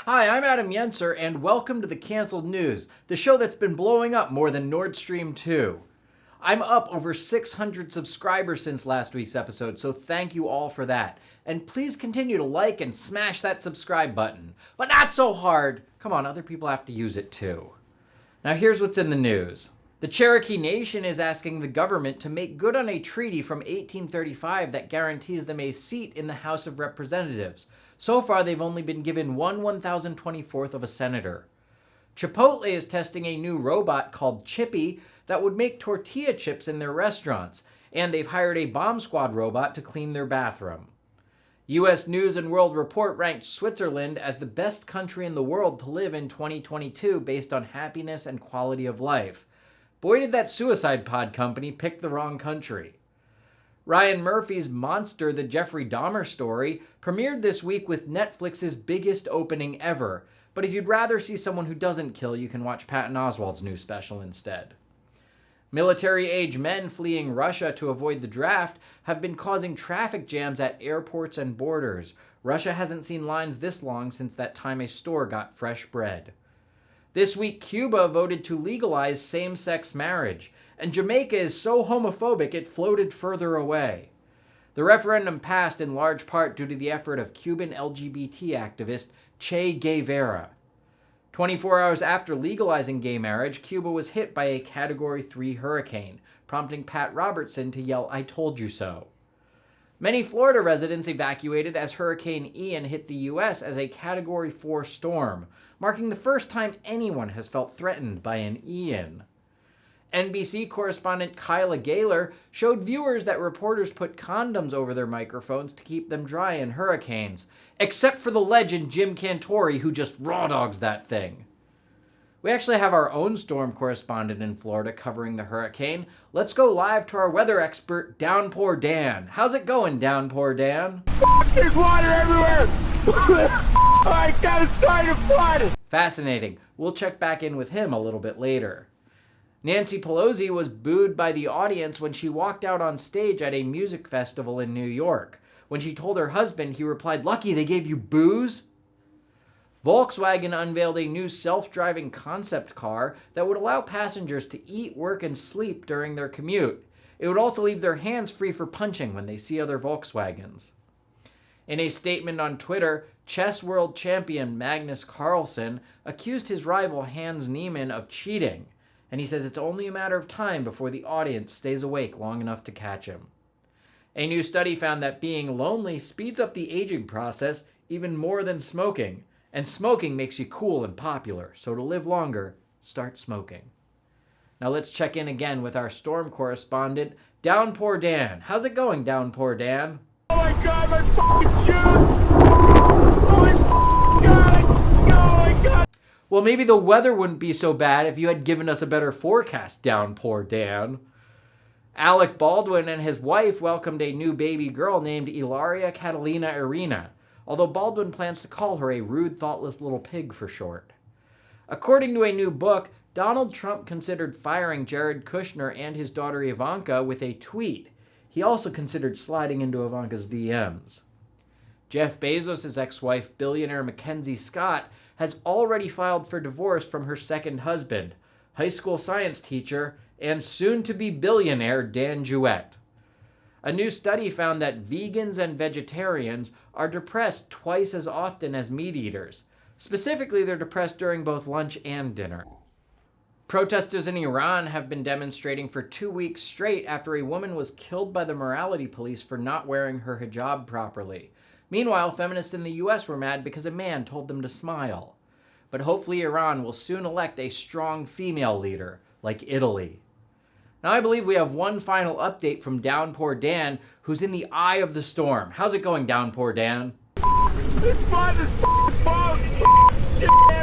Hi, I'm Adam Yenser, and welcome to the Canceled News, the show that's been blowing up more than Nord Stream 2. I'm up over 600 subscribers since last week's episode, so thank you all for that. And please continue to like and smash that subscribe button. But not so hard. Come on, other people have to use it too. Now here's what's in the news. The Cherokee Nation is asking the government to make good on a treaty from 1835 that guarantees them a seat in the House of Representatives. So far, they've only been given 1/1024th of a senator. Chipotle is testing a new robot called Chippy that would make tortilla chips in their restaurants, and they've hired a bomb squad robot to clean their bathroom. U.S. News & World Report ranked Switzerland as the best country in the world to live in 2022 based on happiness and quality of life. Boy, did that suicide pod company pick the wrong country. Ryan Murphy's Monster, the Jeffrey Dahmer story, premiered this week with Netflix's biggest opening ever. But if you'd rather see someone who doesn't kill, you can watch Patton Oswalt's new special instead. Military-age men fleeing Russia to avoid the draft have been causing traffic jams at airports and borders. Russia hasn't seen lines this long since that time a store got fresh bread. This week, Cuba voted to legalize same-sex marriage, and Jamaica is so homophobic it floated further away. The referendum passed in large part due to the effort of Cuban LGBT activist Che Guevara. 24 hours after legalizing gay marriage, Cuba was hit by a Category 3 hurricane, prompting Pat Robertson to yell, "I told you so." Many Florida residents evacuated as Hurricane Ian hit the U.S. as a Category 4 storm, marking the first time anyone has felt threatened by an Ian. NBC correspondent Kyla showed viewers that reporters put condoms over their microphones to keep them dry in hurricanes, except for the legend Jim Cantore, who just raw dogs that thing. We actually have our own storm correspondent in Florida covering the hurricane. Let's go live to our weather expert, Downpour Dan. How's it going, Downpour Dan? There's water everywhere! I got it started to flood! Fascinating. We'll check back in with him a little bit later. Nancy Pelosi was booed by the audience when she walked out on stage at a music festival in New York. When she told her husband, he replied, "Lucky they gave you booze?" Volkswagen unveiled a new self-driving concept car that would allow passengers to eat, work, and sleep during their commute. It would also leave their hands free for punching when they see other Volkswagens. In a statement on Twitter, chess world champion Magnus Carlsen accused his rival Hans Niemann of cheating, and he says it's only a matter of time before the audience stays awake long enough to catch him. A new study found that being lonely speeds up the aging process even more than smoking, and smoking makes you cool and popular, so to live longer, start smoking. Now let's check in again with our storm correspondent, Downpour Dan. How's it going, Downpour Dan? Oh my god, my fucking shoes! Oh my god! Oh my god! Well, maybe the weather wouldn't be so bad if you had given us a better forecast, Downpour Dan. Alec Baldwin and his wife welcomed a new baby girl named Ilaria Catalina Irina, although Baldwin plans to call her a rude, thoughtless little pig for short. According to a new book, Donald Trump considered firing Jared Kushner and his daughter Ivanka with a tweet. He also considered sliding into Ivanka's DMs. Jeff Bezos' ex-wife, billionaire Mackenzie Scott, has already filed for divorce from her second husband, high school science teacher and soon-to-be billionaire Dan Jewett. A new study found that vegans and vegetarians are depressed twice as often as meat eaters. Specifically, they're depressed during both lunch and dinner. Protesters in Iran have been demonstrating for 2 weeks straight after a woman was killed by the morality police for not wearing her hijab properly. Meanwhile, feminists in the US were mad because a man told them to smile. But hopefully Iran will soon elect a strong female leader, like Italy. Now I believe we have one final update from Downpour Dan, who's in the eye of the storm. How's it going, Downpour Dan? This flood is f***ing